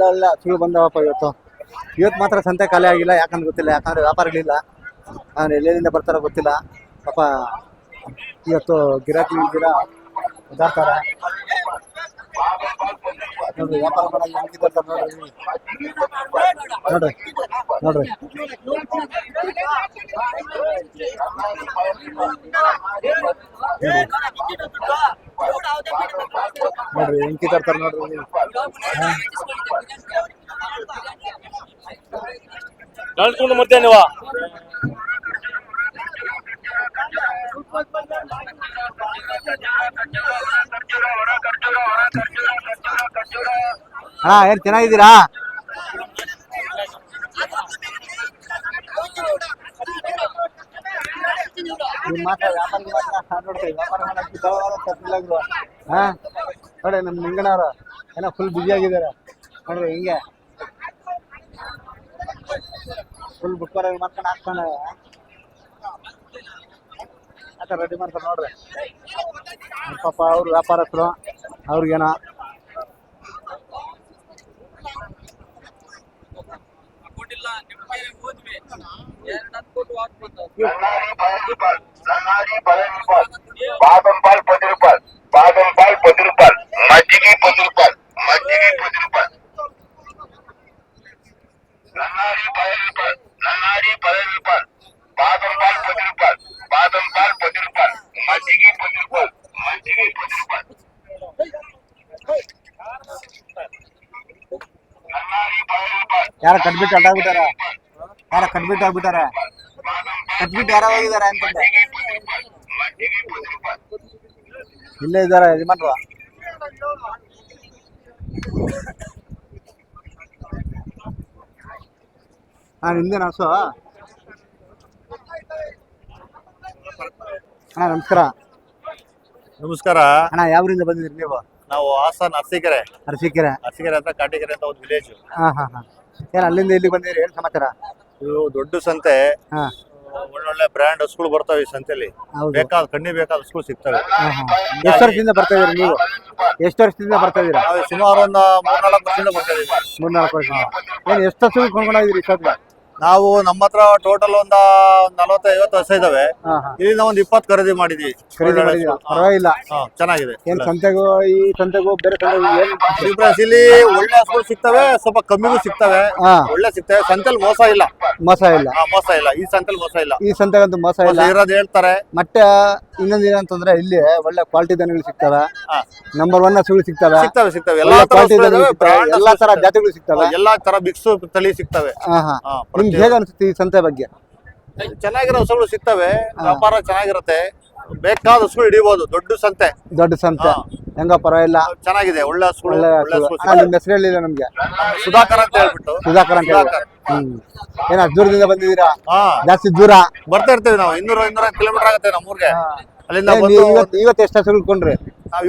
ಒಳ್ಳೊಳ್ಳೆ ಹಸುಗಳು ಬಂದವಪ್ಪ ಇವತ್ತು ಮಾತ್ರ ಸಂತೆ ಖಾಲಿ ಆಗಿಲ್ಲ. ಯಾಕಂದ್ರೆ ಗೊತ್ತಿಲ್ಲ, ಯಾಕಂದ್ರೆ ವ್ಯಾಪಾರಗಳಿಲ್ಲ. ನಾನು ಎಲ್ಲೆಲ್ಲಿಂದ ಬರ್ತಾರೋ ಗೊತ್ತಿಲ್ಲ ಪಾಪ. ಇವತ್ತು ಗಿರಾಕಿ ಓದಾಡ್ತಾರೆ ನೋಡ್ರಿ. ವ್ಯಾಪಾರ ಮಾಡಂಗಿದ್ದಾರೆ ನೋಡ್ರಿ ನೋಡ್ರಿ ನೋಡ್ರಿ ಎಂಕಿ ತರ್ತಾರೆ ನೋಡ್ರಿ. ಕಳ್ಸ್ಕೊಂಡು ಮತ್ತೆ ನೀವು ಏನ್ ಚೆನ್ನಾಗಿದ್ದೀರಾ? ನೋಡಿ ನಮ್ ನಿಂಗಣ್ಣವ್ರು ಏನೋ ಫುಲ್ ಬ್ಯುಸಿ ಆಗಿದ್ದಾರೆ ನೋಡ್ರಿ. ಹಿಂಗೆ ಫುಲ್ ಬುಕ್ ಮಾಡ್ಕೊಂಡು ಹಾಕ್ತಾನೆ ರೆಡಿ ಮಾಡ್ತಾರೆ ನೋಡ್ರಿ. ಪಾಪ ಅವ್ರು ವ್ಯಾಪಾರಸ್ಥರು, ಅವ್ರಿಗೇನೋ బాదం పాలు 10 రూపాయలు, బాదం పాలు 10 రూపాయలు, మజ్జిగ 10 రూపాయలు, మజ్జిగ 10 రూపాయలు, నన్నారి 10 రూపాయలు, నన్నారి 10 రూపాయలు, బాదం పాలు 10 రూపాయలు, బాదం పాలు 10 రూపాయలు, మజ్జిగ 10 రూపాయలు, మజ్జిగ 10 రూపాయలు, నన్నారి 10 రూపాయలు. ಯಾರ ಕಟ್ಬಿಟ್ಟು ಅಡ್ಡಾಗ್ಬಿಟ್ಟಾರ? ಯಾರ ಕಟ್ಬಿಟ್ಟು ಆಗ್ಬಿಟ್ಟಾರ? ಕಟ್ಬಿಟ್ಟು ಯಾರೋ ಹೋಗಿದಾರ ಅಂತಂದೆ. ಇಲ್ಲೇ ಇದಾರ ಯಜಮಾನ್ರು. ನಿಮ್ದೇನ ಹಸು? ಅಣ್ಣ ನಮಸ್ಕಾರ. ನಮಸ್ಕಾರ ಅಣ್ಣ ಯಾವ್ರಿಂದ ಬಂದಿದ್ರಿ ನೀವು? ನಾವು ಹಾಸನ ಅರಸೀಕೆರೆ ಹತ್ರ ಕಾಟಿಕೆರೆ ಅಂತ ಒಂದು ವಿಲೇಜ್. ಏನ್ ಅಲ್ಲಿಂದ ಇಲ್ಲಿ ಬಂದಿರಿ? ಏನ್ ಸಮಾಚಾರ? ಇದು ದೊಡ್ಡ ಸಂತೆ. ಒಳ್ಳೊಳ್ಳೆ ಬ್ರ್ಯಾಂಡ್ ಹಸುಗಳು ಬರ್ತವೆ ಈ ಸಂತೆಯಲ್ಲಿ. ಬೇಕಾದ ಬೇಕಾದ ಹಸುಗಳು ಸಿಗ್ತವೆ. ಎಷ್ಟು ವರ್ಷದಿಂದ ಬರ್ತಾ ಇದೀರಿ ನೀವು? ಎಷ್ಟು ವರ್ಷದಿಂದ ಬರ್ತಾ ಇದೀರಾ? ಸುಮಾರು ಒಂದು 3-4 ವರ್ಷದಿಂದ ಬರ್ತಾ ಇದೀವಿ. 3-4 ವರ್ಷದಿಂದ. ಏನ್ ಎಷ್ಟು ಹಸುಗಳು ಕೊಂಡ್ಕೊಂಡಿದ್ದೀರಿ ಸದ್ಯ? ನಾವು ನಮ್ಮ ಹತ್ರ ಟೋಟಲ್ ಒಂದ 40-50 ಹಸು ಇದಾವೆ. ಇಲ್ಲಿಂದ ಒಂದು 20 ಖರೀದಿ ಮಾಡಿದ್ವಿ. ಪರವಾಗಿಲ್ಲ, ಚೆನ್ನಾಗಿದೆ. ಏನ್ ಸಂತೆಗೂ ಈ ಸಂತೆಗೂ ಬೇರೆ ಡಿಫ್ರೆನ್ಸ್ ಇಲ್ಲಿ ಒಳ್ಳೆ ಹಸುಗಳು ಸಿಗ್ತವೆ, ಸ್ವಲ್ಪ ಕಮ್ಮಿಗೂ ಸಿಗ್ತವೆ, ಒಳ್ಳೆ ಸಿಗ್ತವೆ. ಸಂತೆಲ್ ಮೋಸ ಇಲ್ಲ. ಮೋಸ ಇಲ್ಲ ಈ ಸಂತೆಲ್ ಮೋಸ ಇಲ್ಲ. ಈ ಸಂತೆಗಂತೂ ಮೋಸ ಇಲ್ಲ ಇರೋದು ಹೇಳ್ತಾರೆ. ಮತ್ತೆ ಇನ್ನೊಂದ್ ಏನಂತಂದ್ರೆ ಇಲ್ಲಿ ಒಳ್ಳೆ ಕ್ವಾಲಿಟಿ ದನಗಳು ಸಿಗ್ತವೆ. ನಂಬರ್ 1 ಹಸುಗಳು ಸಿಗ್ತವೆ. ಎಲ್ಲಾ ತರ ಜಾತಿಗಳು ಸಿಗ್ತವೆ. ಎಲ್ಲಾ ತರ ಮಿಕ್ಸ್ ತಳಿ ಸಿಗ್ತವೆ. ನಿಮ್ಗೆ ಹೇಗೆ ಅನ್ಸುತ್ತೆ ಈ ಸಂತೆ ಬಗ್ಗೆ? ಚೆನ್ನಾಗಿರೋ ಹಸುಗಳು ಸಿಗ್ತವೆ, ವ್ಯಾಪಾರ ಚೆನ್ನಾಗಿರುತ್ತೆ, ಬೇಕಾದ ಹಸುಗಳು ಹಿಡಿಬಹುದು. ದೊಡ್ಡ ಸಂತೆ ಹೆಂಗ ಪರವಾಗಿಲ್ಲ, ಚೆನ್ನಾಗಿದೆ. ಒಳ್ಳೆ ಹಸುಗಳು. ನಿಮ್ ಹೆಸರು ಹೇಳಿಲ್ಲ ನಮ್ಗೆ? ಸುಧಾಕರ್ ಅಂತ ಹೇಳ್ಬಿಟ್ಟು. ಸುಧಾಕರ್ ಅಂತ ಹೇಳಿ. ಏನ ದೂರದಿಂದ ಬಂದಿದ್ದೀರಾ? ಜಾಸ್ತಿ ದೂರ ಬರ್ತಾ ಇರ್ತೀವಿ ನಾವು. 200 ಕಿಲೋಮೀಟರ್ ಆಗುತ್ತೆ ನಮ್ಮೂರ್ಗೆ. ಅಲ್ಲಿಂದ ಇವತ್ತು ಎಷ್ಟು ಹಸುಗಳು ಕೊಂಡ್ರಿ?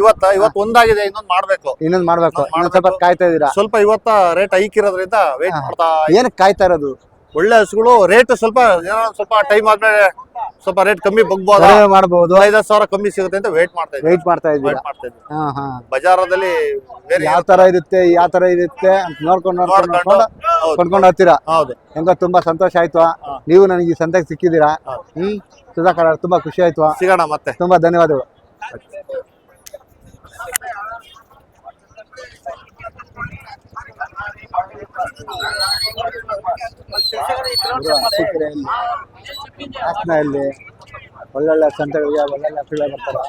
ಇವತ್ತು ಒಂದಾಗಿದೆ, ಇನ್ನೊಂದ್ ಮಾಡ್ಬೇಕು. ಸ್ವಲ್ಪ ಕಾಯ್ತಾ ಇದೀರಾ? ಸ್ವಲ್ಪ ಇವತ್ತ ರೇಟ್ ಹೈಕ್ ಇರೋದ್ರಿಂದ ವೇಟ್ ಮಾಡ್ತಾ. ಏನಕ್ಕೆ ಕಾಯ್ತಾ ಇರೋದು? ಒಳ್ಳೆ ಹಸುಗಳು ರೇಟ್ ಸ್ವಲ್ಪ ಟೈಮ್ ಆದ್ಮೇಲೆ ಸ್ವಲ್ಪ ರೇಟ್ ಕಮ್ಮಿ ಮಾಡಬಹುದು. 5-10 ಸಾವಿರ ಕಮ್ಮಿ ಸಿಗುತ್ತೆ ಅಂತ ವೇಟ್ ಮಾಡ್ತಾ ಇದ್ವಿ. ಬಜಾರದಲ್ಲಿ ಯಾವ ತರ ಇರುತ್ತೆ ಅಂತ ನೋಡ್ಕೊಂಡು ಕೊಂಡ್ಕೊಂಡು ಹೋಗ್ತೀರಾ? ಹೌದು. ಹೆಂಗ ತುಂಬಾ ಸಂತೋಷ ಆಯ್ತು. ನೀವು ನನಗೆ ಈ ಸಂತೆಗೆ ಸಿಕ್ಕಿದ್ದೀರಾ. ಸುಧಾಕರ್ ತುಂಬಾ ಖುಷಿ ಆಯ್ತು. ಸಿಗೋಣ ಮತ್ತೆ. ತುಂಬಾ ಧನ್ಯವಾದಗಳು. ಹಾಸನಲ್ಲಿ ಒಳ್ಳೊಳ್ಳೆ ಸಂತೆಗಳಿಗೆ ಒಳ್ಳೊಳ್ಳೆ ಹಸುಗಳು ಬರ್ತಾರೆ.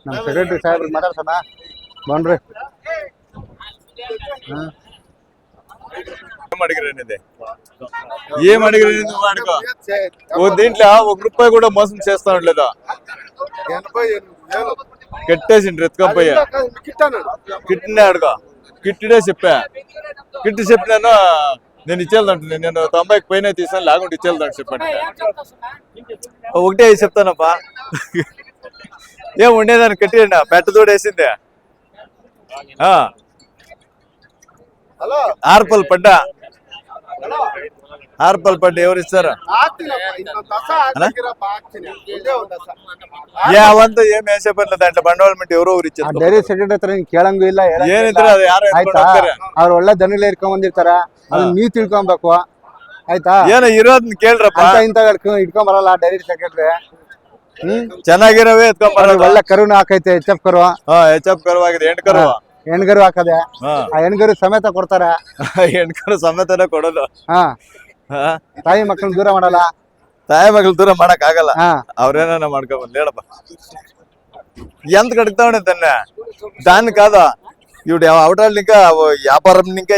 ನಮ್ಮ ಸೆಕ್ರೆಟರಿ ಸಾಹೇಬ್ರಿಗೆ ಮಾತಾಡ್ಸೋಣ ಬನ್ರಿ. ఏం అడిగిరే వాడుకో దీంట్లో ₹1 కూడా మోసం చేస్తా ఉండలేదా? కట్టేసిండ్రు ఎత్తుకపోయా. కిట్టినే అడుగు. కిట్టిడే చెప్పా. కిట్టి చెప్పినాను నేను ఇచ్చేదంటున్నా. నేను 90కి పైన తీసాను, లేకుంటే ఇచ్చేదంట చెప్పండి. ఒకటే చెప్తానప్పా. ఏం ఉండేదాన్ని కట్టినా పెట్టదోడు వేసిందే. ఆర్పల్ పడ్డా. ఆర్పల్పట్టి ఎవరు ఇస్తారు అవంతా ఏం వేసే పని దాంట్లో బండవాಳ ಮಿಟ್ಟು ఎవరో ಊರು ಇಚ್ಚಾರ ಡೈರಿ ಸೆಕ್ರೆಟರಿ ಹತ್ರ ನೀನ್ ಕೇಳಂಗೂ ಇಲ್ಲ ಏನಿದ್ರೆ ಅದು ಯಾರು ಆಯ್ತಾ ಅವ್ರು ಒಳ್ಳೆ ದನಿಗಳು ಇಟ್ಕೊಂಡ್ ಬಂದಿರ್ತಾರ ಅದನ್ನ ನೀವ್ ತಿಳ್ಕೊಬೇಕು ಆಯ್ತಾ ಏನೋ ಇರೋದನ್ನ ಕೇಳ್ರಪ್ಪ ಇಂತ ಇಟ್ಕೊಂಡ್ ಬರಲ್ಲ ಡೈರಿ ಸೆಕ್ರೆಟರಿ ಚೆನ್ನಾಗಿರವೇ ಎತ್ಕೊಂಡ್ ಒಳ್ಳೆ ಕರುನ ಹಾಕೈತೆ ಎಚ್ ಕರು ಎಚ್ ಎಫ್ ಕರುವಾಗಿದೆ ಹೆಣ್ಕರು ಹೆಣ್ಗರು ಹಾಕದೆ ಆ ಹೆಣ್ಗರು ಸಮೇತ ಕೊಡ್ತಾರ ಹೆಣ್ಕರು ಸಮೇತನೇ ಕೊಡೋದು ಹಾ ತಾಯಿ ಮಕ್ಕಳನ್ನ ದೂರ ಮಾಡಲ್ಲ ತಾಯಿ ಮಗಳು ದೂರ ಮಾಡಕ್ ಆಗಲ್ಲ ಹಾ ಅವ್ರೇನ ಮಾಡ್ಕೊಂಡ್ ಹೇಳಪ್ಪ ఎంత కడుగుతావు తన్నే దాన్ని కాదు ఇప్పుడు అవటాలు ఇంకా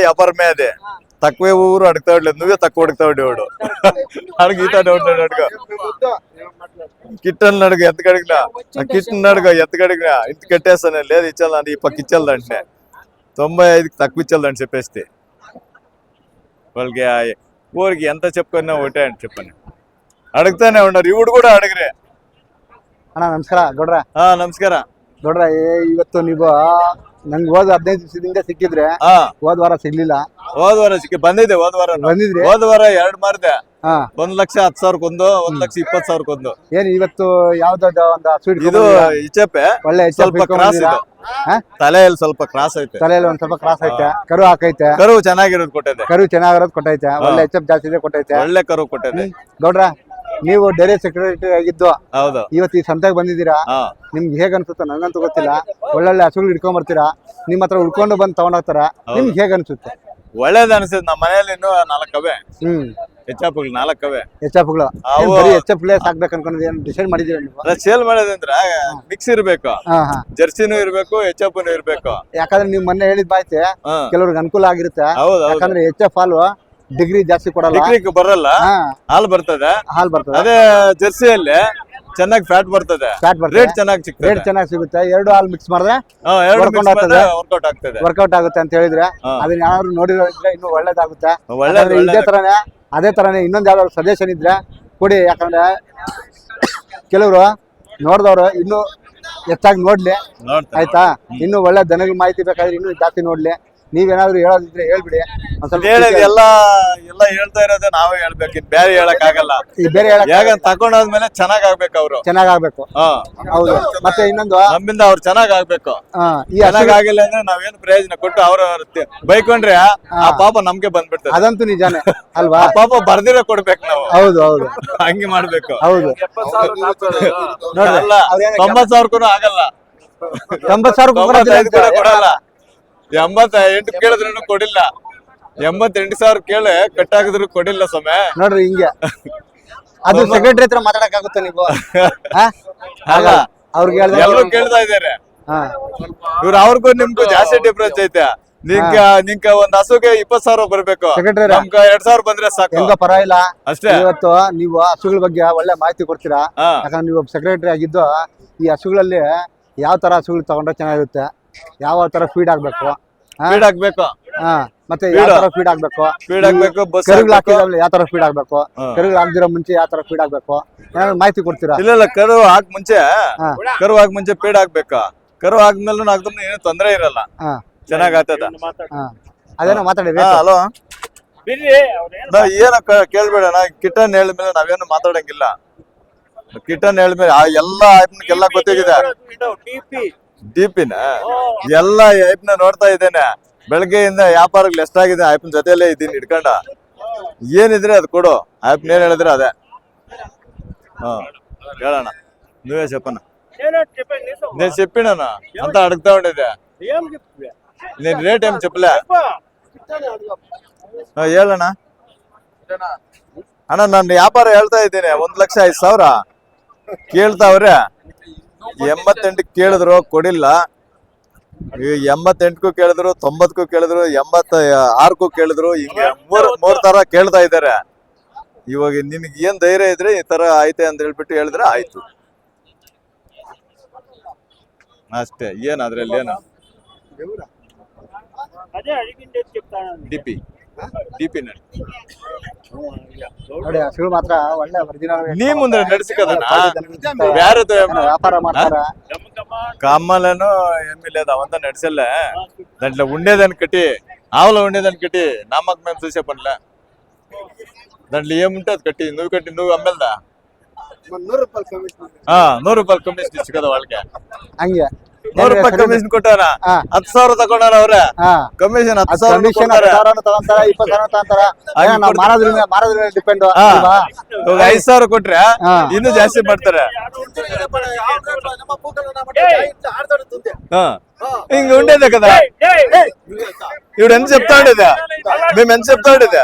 వ్యాపారమే అది తక్కువే ఊరు అడుగుతాడు నువ్వే తక్కువ అడుగుతాడు వాడు అడుగు ఈతాడు ఉంటాడు అడుగు కిట్టన్ అడుగు ఎంత కడిగినా కిట్టన్ అడుగు ఎంత కడిగినా ఇంత కట్టేస్తాను లేదు ఇచ్చాలంటే ఈ పక్క ఇచ్చేదంటే 95కి తక్కువ ఇచ్చేదని చెప్పేస్తే వాళ్ళకి ఊరికి ఎంత చెప్పుకున్నా ఒకటే అని చెప్పని అడుగుతానే ఉన్నారు ఇవుడు కూడా అడిగరే ಅಣ್ಣ ನಮಸ್ಕಾರ ಗೌಡ್ರ ನಮಸ್ಕಾರ ಗೌಡ್ರ ಇವತ್ತು ನೀವು ನಂಗೆ ಹೋದ 15 ದಿವಸದಿಂದ ಸಿಕ್ಕಿದ್ರೆ ಹೋದ ವಾರ ಸಿಗ್ಲಿಲ್ಲ ಹೋದ ವಾರ ಬಂದಿದೆ ಹೋದ ವಾರ ಬಂದಿದ್ರಿ ಹೋದ ವಾರ 2 ಮಾರಿದೆ 1,10,10,000 1,20,000 ಏನ್ ಇವತ್ತು ಯಾವ್ದಾದ ಒಂದು ಸ್ವೀಟ್ ಇದು ಇಚೆಪೆ ಒಳ್ಳೆ ಸ್ವಲ್ಪ ಕ್ರಾಸ್ ಇದೆ ತಲೆಯಲ್ಲಿ ಸ್ವಲ್ಪ ಕ್ರಾಸ್ ಐತೆ ತಲೆಯಲ್ಲಿ ಒಂದ್ ಸ್ವಲ್ಪ ಕ್ರಾಸ್ ಐತೆ ಕರು ಹಾಕೈತೆ ಕರು ಚೆನ್ನಾಗಿರೋದು ಕೊಟ್ಟಿದೆ ಕರು ಚೆನ್ನಾಗಿರೋದು ಕೊಟ್ಟೈತೆ ಒಳ್ಳೆ ಎಚ್ ಜಾಸ್ತಿ ಇದೆ ಕೊಟ್ಟೈತೆ ಒಳ್ಳೆ ಕರು ಕೊಟ್ಟಿದೆ ಗೌಡ್ರ ನೀವು ಡೈರಿ ಸೆಕ್ರೆಟರಿ ಆಗಿದ್ದು ಹೌದು ಇವತ್ತು ಈ ಸಂತೆಗೆ ಬಂದಿದ್ದೀರಾ ನಿಮ್ಗೆ ಹೇಗ ಅನ್ಸುತ್ತೆ ನಂಗಂತೂ ಗೊತ್ತಿಲ್ಲ ಒಳ್ಳೊಳ್ಳೆ ಹಸುಗಳು ಇಟ್ಕೊಂಡ್ ಬರ್ತೀರಾ ನಿಮ್ ಹತ್ರ ಉಳ್ಕೊಂಡು ಬಂದು ತಗೊಂಡೋಗ್ತಾರ ನಿಮ್ಗೆ ಹೇಗ ಅನ್ಸುತ್ತೆ ಒಳ್ಳೇದ್ ಅನ್ಸುತ್ತೆ ನಮ್ಮ ಮನೆಯಲ್ಲಿ ಇನ್ನೂ 4 ಅವೆ ಹೆಚ್ಚಾಪುಗಳು 4 ಅವೆ ಹೆಚ್ಚಾಪುಗಳು ಬರೀ ಹೆಚ್ಚಪ್ ಪ್ಲೇಸ್ ಹಾಕ್ಬೇಕು ಅನ್ಕೊಂಡು ಏನ್ ಡಿಸೈಡ್ ಮಾಡಿದೀರಾ ನೀವು ಸೇಲ್ ಮಾಡೋದಂದ್ರ ಮಿಕ್ಸ್ ಇರ್ಬೇಕು ಜರ್ಸಿನೂ ಇರ್ಬೇಕು ಹೆಚ್ಚಪ್ಪನು ಇರ್ಬೇಕು ಯಾಕಂದ್ರೆ ನೀವು ಮೊನ್ನೆ ಹೇಳಿದ್ ಮಾಹಿತಿ ಕೆಲವ್ರಿಗೆ ಅನುಕೂಲ ಆಗಿರುತ್ತೆ ಹೌದು ಯಾಕಂದ್ರೆ ಹೆಚ್ಚಪ್ ಹಾಲು ಡಿಗ್ರಿ ಜಾಸ್ತಿ ಕೊಡಲ್ಲ ಡಿಗ್ರಿ ಬರಲ್ಲ ಹಾಲು ಬರ್ತದೆ ಅದೇ ಜರ್ಸಿಯಲ್ಲಿ ಚೆನ್ನಾಗಿ ಫ್ಯಾಟ್ ಬರ್ತದೆ ರೇಟ್ ಚೆನ್ನಾಗಿ ಸಿಗ್ತದೆ ರೇಟ್ ಚೆನ್ನಾಗಿ ಸಿಗುತ್ತೆ ಎರಡು ಹಾಲು ಮಿಕ್ಸ್ ಮಾಡಿದ್ರೆ ವರ್ಕೌಟ್ ಆಗುತ್ತೆ ಅಂತ ಹೇಳಿದ್ರೆ ಅದನ್ನ ಯಾರು ನೋಡಿರೋದ್ರೆ ಇನ್ನೂ ಒಳ್ಳೇದಾಗುತ್ತೆ ಅದೇ ತರನೇ ಇನ್ನೊಂದ್ ಯಾವ್ದಾದ್ರು ಸಜೆಷನ್ ಇದ್ರೆ ಕೊಡಿ ಯಾಕಂದ್ರೆ ಕೆಲವರು ನೋಡಿದವ್ರು ಇನ್ನು ಹೆಚ್ಚಾಗಿ ನೋಡ್ಲಿ ಆಯ್ತಾ ಇನ್ನು ಒಳ್ಳೆ ದನಗಳ ಮಾಹಿತಿ ಬೇಕಾದ್ರೆ ಇನ್ನೂ ಜಾಸ್ತಿ ನೋಡ್ಲಿ ನೀವೇನಾದ್ರು ಹೇಳೋದಿದ್ರೆ ಹೇಳ್ಬಿಡಿ ಎಲ್ಲ ಹೇಳ್ತಾ ಇರೋದೇ ನಾವೇ ಹೇಳ್ಬೇಕು ಇನ್ ಬೇರೆ ಹೇಳಕ್ ಆಗಲ್ಲ ಬೇರೆ ತಗೊಂಡಾದ್ಮೇಲೆ ಚೆನ್ನಾಗ್ ಆಗ್ಬೇಕು ಅವ್ರು ಚೆನ್ನಾಗಾಗ್ಬೇಕು ಹೌದು ಮತ್ತೆ ಇನ್ನೊಂದು ನಮ್ಮಿಂದ ಅವ್ರು ಚೆನ್ನಾಗ್ ಆಗ್ಬೇಕು ಚೆನ್ನಾಗ್ ಆಗಿಲ್ಲ ಅಂದ್ರೆ ನಾವೇನು ಪ್ರಯೋಜನ ಕೊಟ್ಟು ಅವ್ರ ಬೈಕೊಂಡ್ರೆ ಆ ಪಾಪ ನಮ್ಗೆ ಬಂದ್ಬಿಡ್ತದೆ ಅದಂತೂ ನಿಜಾನೇ ಅಲ್ವಾ ಪಾಪ ಬರ್ದಿರ ಕೊಡ್ಬೇಕು ನಾವು ಹೌದು ಹೌದು ಹಂಗೆ ಮಾಡ್ಬೇಕು ಹೌದು 90,000 ಆಗಲ್ಲ 90,000 ಕೊಡಲ್ಲ 88 ಕೇಳಿದ್ರು ಕೊಡಿಲ್ಲ 88,000 ಕೇಳಿ ಕಟ್ಟಾಕಿದ್ರು ಕೊಡಿಲ್ಲ ಸಮಯ ನೋಡ್ರಿ ಹಿಂಗೆ ಅದು ಸೆಕ್ರೆಟರಿ ಹತ್ರ ಮಾತಾಡಕ್ಕಾಗುತ್ತೆ ನೀವು ಅಲ್ಲ ಅವ್ರಿಗೆ ಎಲ್ಲರೂ ಕೇಳ್ತಾ ಇದಾರೆ ಇವ್ರು ಅವ್ರಿಗೂ ನಿಮ್ಗೂ ಜಾಸ್ತಿ ಡಿಫ್ರೆನ್ಸ್ ಐತೆ ನಿಂಕ ಒಂದ್ ಹಸುಗೆ 20,000 ಬರ್ಬೇಕು ಸೆಕ್ರೆಟರಿ ನಮ್ಗ 2,000 ಬಂದ್ರೆ ಸಾಕು ಹೆಂಗ ಪರವಾಗಿಲ್ಲ ಅಷ್ಟೇ ಇವತ್ತು ನೀವು ಹಸುಗಳ ಬಗ್ಗೆ ಒಳ್ಳೆ ಮಾಹಿತಿ ಕೊಡ್ತೀರಾ ಯಾಕಂದ್ರೆ ನೀವು ಸೆಕ್ರೆಟರಿ ಆಗಿದ್ದು ಈ ಹಸುಗಳಲ್ಲಿ ಯಾವ ತರ ಹಸುಗಳು ತಗೊಂಡ್ರೆ ಚೆನ್ನಾಗಿರುತ್ತೆ ಯಾವ ತರ ಫೀಡ್ ಆಗ್ಬೇಕು ಮತ್ತೆ ಯಾವ ತರ ಫೀಡ್ ಆಗ್ಬೇಕು ಕರುಗಳು ಹಾಕಿದಾಗಲೇ ಯಾವ ತರ ಫೀಡ್ ಆಗ್ಬೇಕು ಕರುಗಳು ಹಾಕ್ದಿರೋ ಮುಂಚೆ ಯಾವ ತರ ಫೀಡ್ ಆಗ್ಬೇಕು ಮಾಹಿತಿ ಕೊಡ್ತೀರಾ ಇಲ್ಲ ಕರು ಹಾಕ್ ಮುಂಚೆ ಫೀಡ್ ಆಗ್ಬೇಕು ಕರು ಆದ್ಮೇಲೆ ಹಾಕಿದ್ರೆ ಏನು ತೊಂದ್ರೆ ಇರಲ್ಲ ಚೆನ್ನಾಗ್ ಆಗ್ತದ ಅದೇನೋ ಮಾತಾಡಿ ಹಲೋ ಏನ ಕೇಳ್ಬೇಡ ಕಿಟ್ಟನ್ ಹೇಳಿದ್ಮೇಲೆ ನಾವೇನು ಮಾತಾಡಂಗಿಲ್ಲ ಕಿಟ್ಟನ್ ಹೇಳಿದ್ಮೇಲೆ ಎಲ್ಲ ಗೊತ್ತಿದೆ ಡಿಪಿನ ಎಲ್ಲ ಐಪ್ನ ನೋಡ್ತಾ ಇದ್ದೇನೆ ಬೆಳಗ್ಗೆಯಿಂದ ವ್ಯಾಪಾರಗಳು ಎಷ್ಟಾಗಿದೆ ಐಪ್ನ ಜೊತೆಯಲ್ಲೇ ಇದ್ದೀನಿ ಇಟ್ಕೊಂಡ ಏನಿದ್ರೆ ಅದು ಕೊಡು ಐಪ್ನ ಏನ್ ಹೇಳಿದ್ರೆ ಅದೇ ಹೇಳೋಣ ನೀವೇ చెప్పన్న నేను చెప్పినాను అంతా అడుగుతా ఉండేది నేను రేట్ ఏం చెప్పలే ಹೇಳಣ್ಣ ಅಣ್ಣ ನಾನು ವ್ಯಾಪಾರ ಹೇಳ್ತಾ ಇದ್ದೀನಿ 1,05,000 ಕೇಳ್ತಾವ್ರೆ 88 ಕೇಳಿದ್ರು ಕೊಡಿಲ್ಲ 88ಕ್ಕೂ ಕೇಳಿದ್ರು 90ಕ್ಕೂ ಕೇಳಿದ್ರು 86ಕ್ಕೂ ಕೇಳಿದ್ರು ಹಿಂಗೆ ಮೂರ್ ತರ ಕೇಳ್ತಾ ಇದಾರೆ ಇವಾಗ ನಿನ್ಗೆ ಏನ್ ಧೈರ್ಯ ಇದ್ರೆ ಈ ತರ ಆಯ್ತೆ ಅಂತ ಹೇಳ್ಬಿಟ್ಟು ಹೇಳಿದ್ರೆ ಆಯ್ತು ಅಷ್ಟೇ ಏನ್ ಅದ್ರಲ್ಲಿ ಏನು ಡಿಪಿ ನೋಡಿ ಹಸುಗಳು ಮಾತ್ರ ಒಳ್ಳೆ ಒರಿಜಿನಲ್ నీ ముందర నడుచుకదనా వేరేతో వ్యాపార ಮಾಡ್ತಾರಾ కమ్మలను ఏమీ లేదు అవంతా నడిచెల్లే దాంట్లో ఉండేదాన్ని కట్టి ఆవులో ఉండేదాన్ని కట్టి నమ్మకం మేము చూసే పనిలే దాంట్లో ఏముంటే అది కట్టి నువ్వు అమ్మేదా 100 రూపాయలు కమిషన్ 100 ರೂಪಾಯಿ ಕಮಿಷನ್ ಇಷ್ಟು ಕದ ಒಳಗೆ ಹಂಗೆ 100 ರೂಪಾಯಿ ಕಮಿಷನ್ ಕೊಟ್ಟಾರ 10,000 ತಗೊಂಡಾರ ಅವ್ರ ಕಮಿಷನ್ 10,000 ಕಮಿಷನ್ 10,000 ತಗೊಂತಾರ 20,000 ತಗೊಂತಾರ ನಾವು ಮಾರೋದ್ರ ಡಿಪೆಂಡ್ 5,000 ಕೊಟ್ರೆ ಇನ್ನೂ ಜಾಸ್ತಿ ಮಾಡ್ತಾರೆ ఇంక ఉండేదే కదా ఇప్పుడు ఎంత చెప్తా ఉండేదా మేము ఎంత చెప్తా ఉండేదా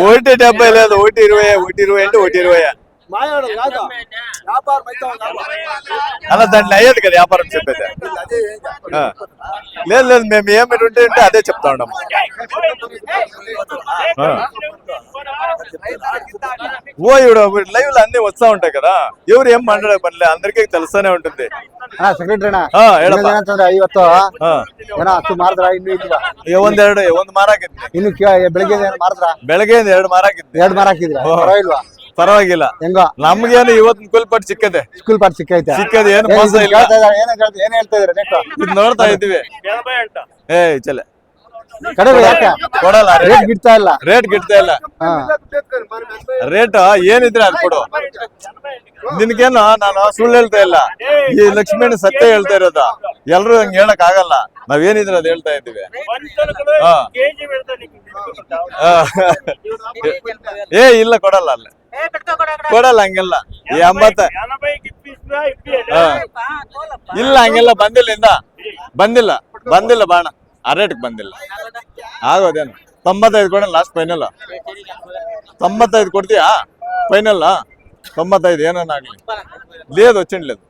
ఒకటి 70 లేదు 120 అంటే 120 అలా దాంట్లో అయ్యేది కదా వ్యాపారం చెప్పేది లేదు మేము ఏమి ఉంటే అదే చెప్తా ఉన్నాము ఓ ఇప్పుడు లైవ్ లో అన్ని వస్తా ఉంటాయి కదా ఎవరు ಏನ್ ಮಾತಾಡೋ ಪರ್ಲೆ అందరికీ తెలుస్తానే ఉంటుంది ಸೆಕ್ರೆಟರಿನಾ ಹೇಳಪ್ಪ 50 ಏನೋ ಹತ್ತು ಮಾರ್ದ್ರ ಇನ್ನು ಇಲ್ವಾ ಒಂದು ಮಾರ ಹಾಕಿದ್ವಿ ಇನ್ನು ಬೆಳಗ್ಗೆ ಮಾರ್ದ್ರ ಬೆಳಗ್ಗೆ 2 ಮಾರ ಹಾಕಿದ್ವಿ 2 ಮಾರ ಹಾಕಿದ್ರ ಪರವಾಗಿಲ್ವಾ ಪರವಾಗಿಲ್ಲ ಹೆಂಗೋ ನಮ್ಗೇನು ಇವತ್ತು ಸ್ಕೂಲ್ ಪಾಟ್ ಸಿಕ್ಕದೆ ಸಿಕ್ಕದೆ ಏನು ಮೋಸ ಇಲ್ಲ ಏನ್ ಹೇಳ್ತಾ ಇದಾರೆ ರೇಟ್ ಇದು ನೋಡ್ತಾ ಇದ್ವಿ ಚಲೆ ಕಡಿಮೆ ಯಾಕೆ ಕೊಡಲ್ಲ ರೇಟ್ ಗಿಡ್ತಾ ಇಲ್ಲ ರೇಟ್ ಏನಿದ್ರೆ ಅದು ಕೊಡು ನಿನ್ಗೇನು ನಾನು ಸುಳ್ಳು ಹೇಳ್ತಾ ಇಲ್ಲ ಈ ಲಕ್ಷ್ಮೀ ಸತ್ಯ ಹೇಳ್ತಾ ಇರೋದು ಎಲ್ರು ಹಂಗೆ ಹೇಳಕ್ ಆಗಲ್ಲ ನಾವೇನಿದ್ರೆ ಅದ್ ಹೇಳ್ತಾ ಇದ್ದೀವಿ ಇಲ್ಲ ಕೊಡಲ್ಲ ಅಲ್ಲ ಕೊಡಲ್ಲ ಹಂಗೆಲ್ಲ 80 ಇಲ್ಲ ಹಂಗೆಲ್ಲ ಬಂದಿಲ್ಲ ಬಾಣ ಆ ರೇಟ್ಗೆ ಬಂದಿಲ್ಲ ಆಗೋದೇನು 95 ಕೊಡ ಲಾಸ್ಟ್ ಫೈನಲ್ 95 ಕೊಡ್ತೀಯಾ ಫೈನಲ್ 95 ಏನಾಗ್ಲಿ లేదు వచ్చిండలేదు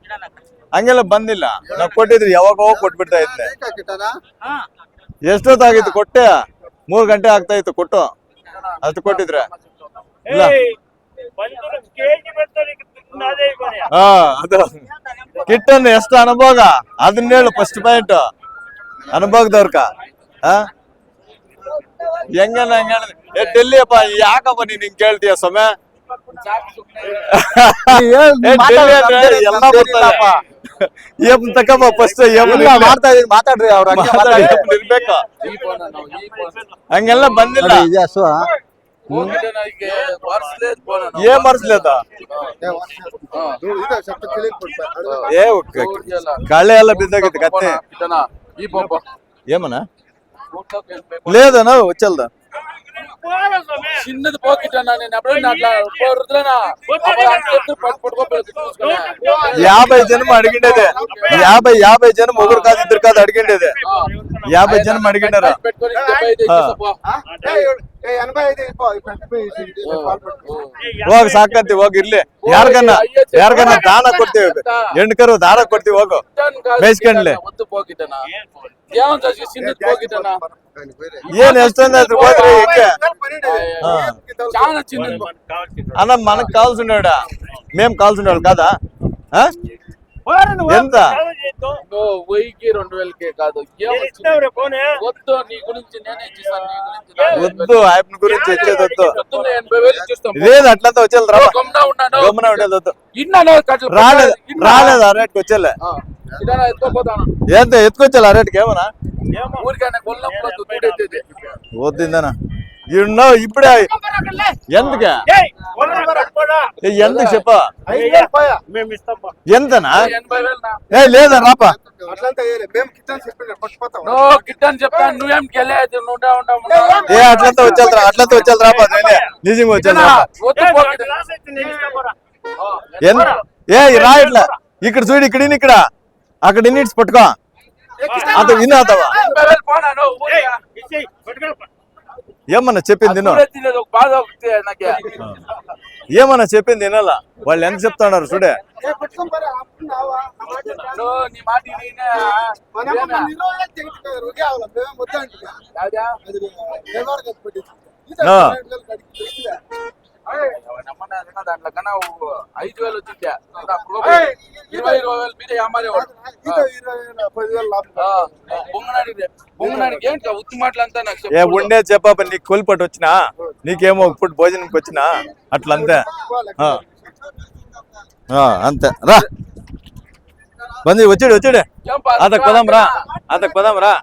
ಹಂಗೆಲ್ಲ ಬಂದಿಲ್ಲ ನಾವು ಕೊಟ್ಟಿದ್ರಿ ಯಾವಾಗ ಕೊಟ್ಬಿಡ್ತಾ ಇದ್ದೆ ಎಷ್ಟೊತ್ತಾಗಿತ್ತು ಕೊಟ್ಟೆ 3 ಗಂಟೆ ಆಗ್ತಾ ಇತ್ತು ಕೊಟ್ಟು ಅಷ್ಟು ಕೊಟ್ಟಿದ್ರೆ ಇಲ್ಲ ಅದು ಕಿಟ್ಟನ್ನು ಎಷ್ಟು ಅನುಭೋಗ ಅದನ್ನ ಹೇಳು ಫಸ್ಟ್ ಪಾಯಿಂಟ್ ಅನುಭೋಗದವ್ರಕ ಹೆಂಗ ಡೆಲ್ಲಿಯಪ್ಪ ಯಾಕಪ್ಪ ನೀನ್ ಹಿಂಗ್ ಕೇಳ್ತೀಯ ಸಮಯ ತಕ್ಕಪ್ಪ ಫಸ್ಟ್ ಮಾತಾಡ್ರಿ ಅವ್ರ ಇರ್ಬೇಕು ಹಂಗೆಲ್ಲ ಬಂದಿಲ್ಲ ಏನ್ ಮರ್ಸ್ಲೇದ ಕಳೆ ಎಲ್ಲ ಬಿದ್ದಾಗಿತ್ತು ಕತ್ತೆ ఏమన్నా లేదన్నా వచ్చేదా చిన్నది పోకిట్టన్నా నేను ఎప్పుడైనా అట్లా 50 జనం అడిగిండేది 50 జనం ఒకరు కాదు ఇద్దరు కాదు అడిగిండేది 50 జనం అడిగిండారా ಹೋಗ್ ಸಾಕಂತಿ ಹೋಗಿ ಇರ್ಲಿ ಯಾರ್ಗನ್ನ ದಾನ ಕೊಡ್ತೀವಿ ಹೆಣ್ಕರು ದಾನ ಕೊಡ್ತೀವಿ ಹೋಗು ಬೇಯಿಸ್ಕೊಂಡ್ಲಿ ಏನ್ ಎಷ್ಟೊಂದು ಹೋದ್ರಿ ಹೆಂಗೆ అన్న మనకు కావాల్సి ఉన్నాడా మేము కావాల్సి ఉండేవాళ్ళు కాదా ఎంత 1000కి 2000కి కాదు వద్దు నీ గురించి నేనే ఇచ్చిస్తాను వద్దు ఆయన గురించి వచ్చేది వద్దు 80,000 ఇచ్చేస్తాం లేదు అట్లంతా వచ్చేది రా గమ్మున ఉండేది వద్దు రాలేదు ఆ రేట్కి వచ్చేలే ఎంత ఎత్తుకొచ్చాలి ఆ రేట్కి ఏమన్నా వద్దిందనా ఇప్పుడే ఎందుకు ఎందుకు చెప్ప ఎంతనా లేదా రాపా అట్లంతా వచ్చేది రాపా నిజంగా వచ్చేది రా ఇట్లా ఇక్కడ చూడు ఇక్కడ అక్కడ ఇన్నిట్స్ పట్టుకో అంత వినాతావా ఏమన్నా చెప్పింది ఏమన్నా చెప్పింది వినాలా వాళ్ళు ఎంత చెప్తున్నారు చూడే దాంట్లో కన్నా 5,000 వచ్చిందా 20,000 మీద అమ్మారేవాడు బొంగనాడికి ఏంటి ఉత్తి మాటలంతా నాకు ఉండే చెప్ప నీకు కోల్పట్టు వచ్చినా నీకేమో ఇప్పుడు భోజనంకి వచ్చినా అట్లంతే అంతే రా ಬಂದಿ వచ్చాడు అతకు పదాం రా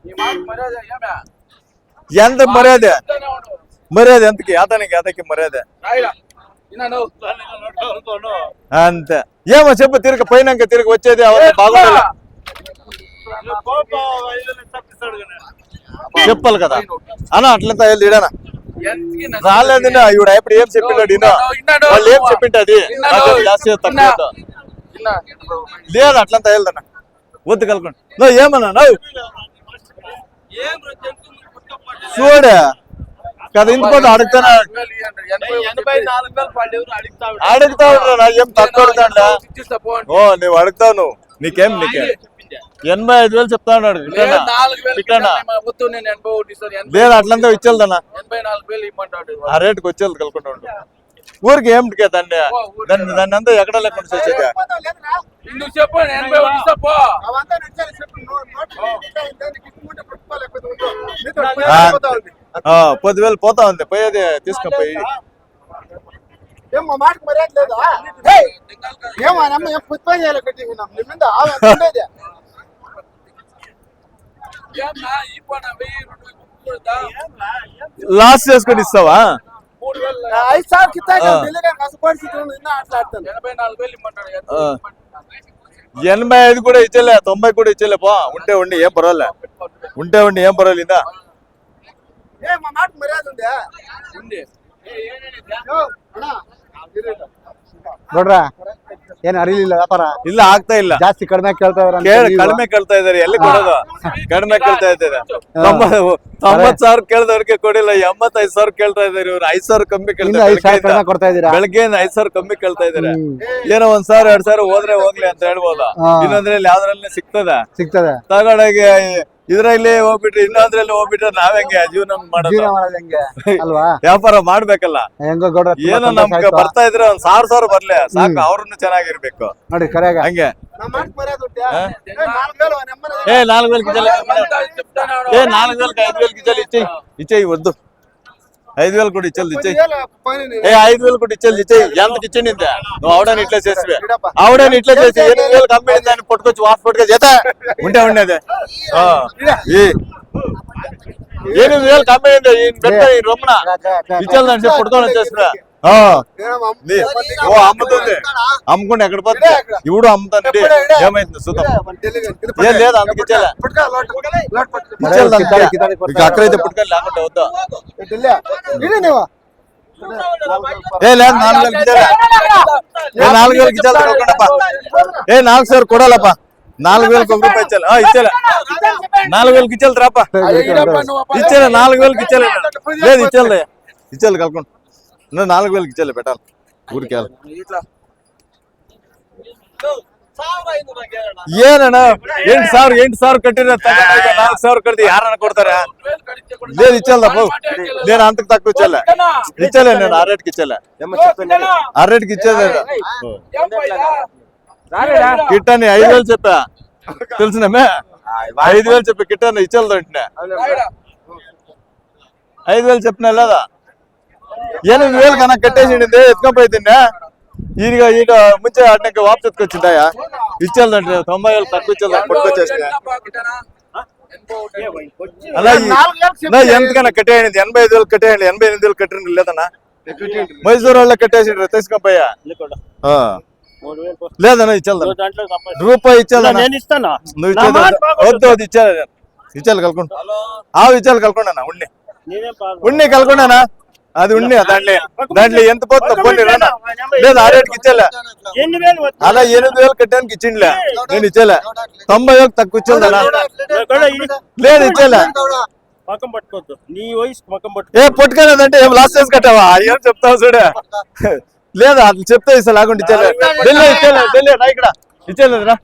ఈ మాట మర్యాద ఏమే ఎంత మర్యాద చెప్తానే ఉండు. మర్యాద ఎంతకి అతనికి మర్యాద రాయిరా ఇన్నా నువ్వు అంతే ఏమో చెప్పు తిరిగి పోయినాక తిరిగి వచ్చేది అవన్నీ బాగుండాలి చెప్పాలి కదా అన్న అట్లంతా వెళ్ళి ఇడనా ఎంతకి నష్టం రాలేదు ఇవిడ ఇప్పుడు ఏం చెప్పిండాడు ఈయన వాళ్ళు ఏం చెప్పింటది జాస్తి తక్కువ ఇన్నా లేదు అట్లంతా వెళ్దన్నా వద్దు కలుకోండి నువ్వు ఏమన్నా నువ్వు చూడ కదా ఇంకోటి అడుగుతానా అడుగుతా ఉంటా ఏం తక్కువ అడుగుతాడా ఓ నువ్వు అడుగుతావు నువ్వు నీకేం 85,000 చెప్తా ఉన్నాడు లేదు అట్లంతా ఇచ్చేదన్నా 84,000 ఇమ్మంటాడు ఆ రేటుకి వచ్చేది కలుకుంటా ఉండు ఊరికి ఏమిటికే దాన్ని దాన్ని అంతా ఎక్కడ లేకుండా వచ్చేది ఇందుకు చెప్పు 81 ఇస్తా పో 10,000 పోతా ఉంది పోయేది తీసుకుపోయి ఏమో మాటకు మర్యాద లేదా ఏమో నమ్మ ఏం పుష్పం చేయాలి కట్టించినాం నీ మీద ఉండేది ఏమన్నా ఈ పని 1000 లాస్ చేసుకొని ఇస్తావా 3,000 5 సార్లు కిత్తా ఢిల్లీగా కష్టపడి నిన్న ఆటలాడుతాను 84,000 ఇమ్మంటాడు 85 కూడా ఇచ్చేలే 90 కూడా ఇచ్చేలే పో ఉంటే ఉండి ఏం పర్వాలే ఉంటే ఉండి ఏం పర్వాలేదా ఏమో మాటకు మర్యాద ఉందా ఉంది ನೋಡ್ರ ಏನ್ ಅರಿಲಿಲ್ಲ ವ್ಯಾಪಾರ ಇಲ್ಲ ಆಗ್ತಾ ಇಲ್ಲ ಜಾಸ್ತಿ ಕಡಿಮೆ ಕೇಳ್ತಾವ್ರ ಕಡಿಮೆ ಕೇಳ್ತಾ ಇದಾರೆ ಎಲ್ಲಿ ಕೊಡೋದು ಕಡಿಮೆ ಕೇಳ್ತಾ ಇದ್ದಾರೆ 90,000 ಕೇಳಿದವ್ರಿಗೆ ಕೊಡಿಲ್ಲ 85,000 ಕೇಳ್ತಾ ಇದಾರೆ ಇವ್ರು 5,000 ಕಮ್ಮಿ ಇನ್ನು 5,000 ಕಡಿಮೆ ಕೊಡ್ತಾ ಇದೀರಾ ಬೆಳಗ್ಗೆ 5,000 ಕಮ್ಮಿ ಕೇಳ್ತಾ ಇದಾರೆ ಏನೋ 1,000 2,000 ಹೋದ್ರೆ ಹೋಗ್ಲಿ ಅಂತ ಹೇಳ್ಬೋದು ಇನ್ನೊಂದ್ರಲ್ಲಿ ಯಾವ್ದ್ರಲ್ಲಿ ಸಿಗ್ತದೆ ತಗೊಂಡೋಗಿ ಇದ್ರಲ್ಲಿ ಹೋಗ್ಬಿಟ್ರೆ ಇನ್ನೊಂದ್ರಲ್ಲಿ ಹೋಗ್ಬಿಟ್ರೆ ನಾವ್ ಹೆಂಗೆ ಜೀವನ ಮಾಡೋದು ಜೀವನ ಮಾಡೋದು ಹೆಂಗೆ ಅಲ್ವಾ ವ್ಯಾಪಾರ ಮಾಡ್ಬೇಕಲ್ಲ ಹೆಂಗೋ ಗೌಡ್ರ ಏನೋ ನಮ್ಗೆ ಬರ್ತಾ ಇದ್ರೆ 1,000 ಬರ್ಲಿ ಸಾಕು ಅವ್ರನ್ನು ಚೆನ್ನಾಗಿರ್ಬೇಕು ನೋಡಿ ಕರೆಯಾಗ ಹಂಗೆ ఏ 4,000 గిజలు ఏ 4,000 5,000 గిజలు ఇచ్చేయి వద్దు 5,000 కూడా ఇచ్చేది ఇచ్చేయి ఏ 5,000 కూడా ఇచ్చేది ఇచ్చేయి ఎంతకి ఇచ్చింది నువ్వు ఆవిడని ఇట్లా చేసి ఆవిడని ఇట్లా చేసి 8,000 కంపెనీ దాన్ని పట్టుకొచ్చి వాస్పోర్ట్ చేత ఉంటే ఉండేది 8,000 కంపెనీ పెట్ట ఈ రొమ్మన ఇచ్చేదంటే పట్టుకొని వచ్చేసినా ఓ అమ్ముతుంది అమ్ముకుంటే ఎక్కడ పోతుంది ఇవిడు అమ్ముతానండి ఏమైతుంది చూద్దాం ఏం లేదు అందుకు ఇచ్చేలే అక్కడైతే పుట్టుకొని లేకుంటే వద్దా ఏ లేదు 4,000 ఇచ్చేలే ఏ 4,000 ఇచ్చేది ఏ 4,000 కొడాలప్ప 4,000 1 రూపాయి ఇచ్చేలే ఇచ్చేలే 4,000 ఇచ్చేది రాపా ఇచ్చేలే 4,000 ఇచ్చేలే లేదు ఇచ్చేది కలుకోండి 4,000 ఇచ్చేలే పెట్టాలి ఊరికి ಏನಣ್ಣ 8,000 ಕಟ್ಟಿದ್ರೆ 4,000 ಕಟ್ಟಿ ಯಾರನ್ನ ಕೊಡ್ತಾರೆ లేదు ఇచ్చేదಪ್ಪ నేను అంతకు తక్కువ ఇచ్చేలే నేను ఆ రేట్కి ఇచ్చేలే ఆ రేట్కి ఇచ్చేదే కిట్టని 5,000 చెప్పా తెలిసినమే 5,000 చెప్పి కిట్టని ఇచ్చేది వెంటనే 5,000 చెప్పినా లేదా 8,000 కన్నా కట్టేసిండింది ఎత్తుకొని తిన్నా ಈಗ ಮುಂಚೆ ಆಟಕ್ಕೆ ವಾಪಸ್ ಎತ್ಕೊಚ್ಚಿದ್ದಾಯ ಇಚ್ಚಲ್ದಂಡ್ರಿ 90,000 ತಕ್ಕ ಇಚ್ಚಲ್ದ ಪಡ್ಕೊಚ್ಚೇಸ್ನೆ ಅಲ್ಲ ఎంతకన్నా కట్టేయండి 85,000 కట్టేయండి 88,000 కట్టిండ్రు లేదన్నా మైసూరు వాళ్ళ కట్టేసిండ్రు తీసుకపోయా లేదన్నా ఇచ్చల్దా రూపాయి ఇచ్చేదన్నా నువ్వు ఇచ్చేది వద్దు అది ఇచ్చేది కలుకుంటా ఇచ్చేది కలుకోండి అన్న ఉన్ని కలుకోండానా అది ఉండి దాంట్లో ఎంత పోతుందో పోనీ రానా లేదు ఆ రేట్కి ఇచ్చేలే అలా 8,000 కట్టడానికి ఇచ్చిండ్లే నేను ఇచ్చేలే 90,000 తక్కువ ఇచ్చేదన్నా లేదు ఇచ్చేలే పక్కం పట్టుకోవద్దు నీ వయసు పక్కం పట్టు ఏ పట్టుకోలేదంటే ఏం లాస్ చేసి కట్టావా ఏం చెప్తావు చూడే లేదా అది చెప్తే ఇస్తా లేకుండా ఇచ్చేలే ఢిల్లీ రా ఇక్కడ ఇచ్చేలేదురా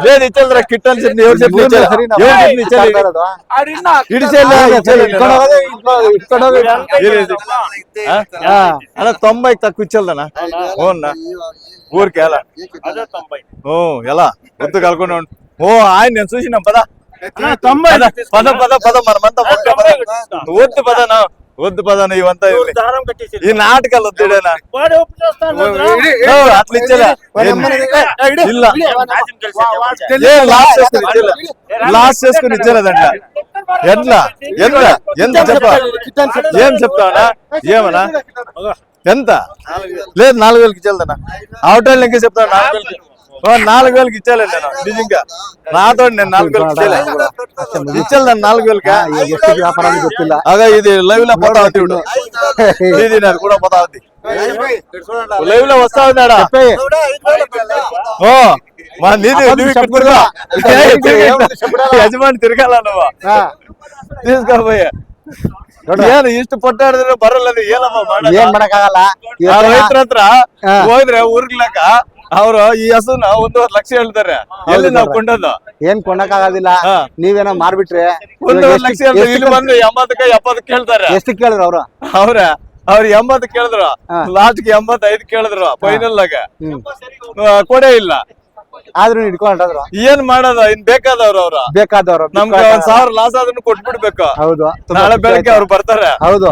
లేదు ఇచ్చేదిరా కిట్ అని చెప్పి ఎవరు చెప్పి అలా 90 తక్కువ ఇచ్చేదన్నా ఓన్నా ఊరికి ఎలా ఎలా వద్దు కలుకుండా ఓ ఆయన నేను చూసినా పద మనమంతా వద్దు పద ಉದ್ದ ಪದನ ಇವಂತ ಇರ್ಲಿ దారం కట్టేసి ಈ ನಾಟಕಲ್ಲ ಒತ್ತಿಡೇನ వాడు ఒప్పుకొస్తాను అట్లా ఇచ్చేలే ಇಲ್ಲ లాస్ట్ చేసుకుని ఇచ్చేలేదంట ఎట్లా ఎంత చెప్ప ఏం చెప్తావనా ఏమన్నా ఎంత లేదు 4,000కి ఇచ్చేదన్నా అవటాలు ఇంకా చెప్తాను 4,000కి 4,000కి ఇచ్చేలే నేను నిజంగా నాతో నేను 4,000కి ఇచ్చేలే ఇచ్చేదాన్ని 4,000కి ಎಷ್ಟು ವ್ಯಾಪಾರ ಗೊತ್ತಿಲ್ಲ ಆಗ ಇದು ಲೈವ್ లో పోతా ఉంది ఇప్పుడు ఇది నాకు కూడా పోతా ఉంది లైవ్ లో వస్తా ఉన్నాడా ఓ మా నీది యజమాని తిరగాల నువ్వు తీసుకోపోయా ಏನು ಇಷ್ಟು ಪಟ್ಟಾಡಿದ್ರೆ ಬರಲ್ಲ ಏನಮ್ಮ ಏನ್ ಮಾಡಕ್ಕಾಗಲ್ಲ ಆ ರೈತರ ಹತ್ರ ಹೋದ್ರೆ ಊರ್ಗ್ಲಕ್ಕ ಅವ್ರು ಈ ಹಸುನ 1.5 ಲಕ್ಷ ಹೇಳ್ತಾರೆ ಎಲ್ಲಿ ನಾವು ಕೊಂಡದ್ದು ಏನ್ ಕೊಂಡಕ್ಕಾಗೋದಿಲ್ಲ ನೀವೇನೋ ಮಾರ್ಬಿಟ್ರೆ 1.5 ಲಕ್ಷ ಹೇಳ್ತಾರೆ ಇಲ್ಲಿ ಬಂದು 80ಕ್ಕೆ 70 ಕೇಳ್ತಾರೆ ಎಷ್ಟು ಕೇಳಿದ್ರು ಅವ್ರು ಅವ್ರು 80 ಕೇಳಿದ್ರು ಲಾಸ್ಟ್ಗೆ 85 ಕೇಳಿದ್ರು ಫೈನಲ್ ಆಗ ಕೊಡೇ ಇಲ್ಲ ಆದ್ರೂ ಹಿಡ್ಕೊಂಡ್ರು ಏನ್ ಮಾಡೋದು ಇನ್ ಬೇಕಾದವ್ರು ಅವ್ರು ಬೇಕಾದವ್ರು ನಮ್ಗೆ 1,000 ಲಾಸ್ ಆದ್ರೂ ಕೊಟ್ಬಿಡ್ಬೇಕು ಹೌದು ನಾಳೆ ಬೆಳಗ್ಗೆ ಅವ್ರು ಬರ್ತಾರೆ ಹೌದು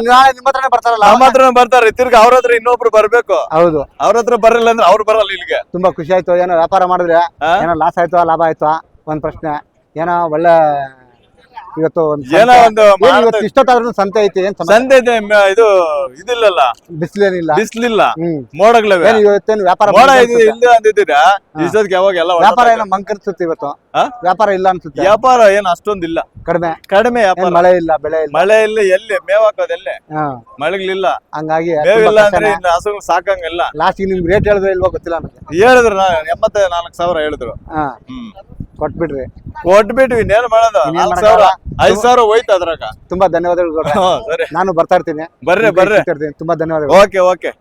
ನಾಳೆ ನಿಮ್ಮ ಹತ್ರನೇ ಬರ್ತಾರಲ್ಲ ನಮ್ಮ ಹತ್ರ ಬರ್ತಾರೆ ತಿರ್ಗಿ ಅವ್ರ ಹತ್ರ ಇನ್ನೊಬ್ರು ಬರ್ಬೇಕು ಹೌದು ಅವ್ರ ಹತ್ರ ಬರಲ್ಲ ಅಂದ್ರೆ ಅವ್ರು ಬರಲ್ಲ ಇಲ್ಲಿಗೆ ತುಂಬಾ ಖುಷಿ ಆಯ್ತು ಏನೋ ವ್ಯಾಪಾರ ಮಾಡಿದ್ರೆ ಏನೋ ಲಾಸ್ ಆಯ್ತು ಲಾಭ ಆಯ್ತು ಒಂದ್ ಪ್ರಶ್ನೆ ಏನೋ ಒಳ್ಳೆ ಇವತ್ತು ಏನೋ ಒಂದು ಇವತ್ತು ಇಷ್ಟೊತ್ತಾದ್ರೂ ಸಂತೆ ಐತಿ ಏನ್ ಸಂತೆ ಇದೆ ಇದು ಇದಿಲ್ಲಲ್ಲ ಬಿಸಿಲೇನಿಲ್ಲ ಬಿಸ್ಲಿಲ್ಲ ಹ್ಮ್ ಮೋಡಗಳವೆ ಏನ್ ಇವತ್ತೇನು ವ್ಯಾಪಾರ ಮೋಡ ಇದೆ ಇಲ್ಲ ಅಂದಿದ್ದೀರಾ ಇಷ್ಟೊತ್ತಿಗೆ ಯಾವಾಗ ಎಲ್ಲ ವ್ಯಾಪಾರ ಏನೋ ಮಂಕ್ ಅನ್ಸುತ್ತೆ ಇವತ್ತು ವ್ಯಾಪಾರ ಇಲ್ಲ ಅನ್ಸುತ್ತೆ ವ್ಯಾಪಾರ ಏನ್ ಅಷ್ಟೊಂದಿಲ್ಲ ಕಡಿಮೆ ಕಡಿಮೆ ವ್ಯಾಪಾರ ಮಳೆ ಇಲ್ಲ ಬೆಳೆ ಇಲ್ಲ ಮಳೆ ಇಲ್ಲ ಎಲ್ಲಿ ಮೇವ್ ಹಾಕೋದು ಎಲ್ಲೇ ಹಾ ಮಳೆಗಳಿಲ್ಲ ಹಂಗಾಗಿ ಮೇವಿಲ್ಲ ಅಂದ್ರೆ ಇನ್ನು ಹಸು ಸಾಕಂಗಿಲ್ಲ ಲಾಸ್ಟ್ ನಿಮ್ಗೆ ರೇಟ್ ಹೇಳಿದ್ರೆ ಇಲ್ವೋ ಗೊತ್ತಿಲ್ಲ ನನಗೆ ಹೇಳಿದ್ರು 84,000 ಹೇಳಿದ್ರು ಹಾ ಹ್ಮ್ ಕೊಟ್ಬಿಡ್ರಿ ಕೊಟ್ಬಿಟ್ವಿ ಇನ್ನೇನ್ ಮಾಡೋದು ಇನ್ನೇನ್ 4,000 5,000 ಹೋಯ್ತು ಅದ್ರಾಗ ತುಂಬಾ ಧನ್ಯವಾದಗಳು ಗೌಡ್ರೆ. ಸರಿ ನಾನು ಬರ್ತಾ ಇರ್ತೀನಿ ಬರ್ರಿ ತುಂಬಾ ಧನ್ಯವಾದಗಳು ಓಕೆ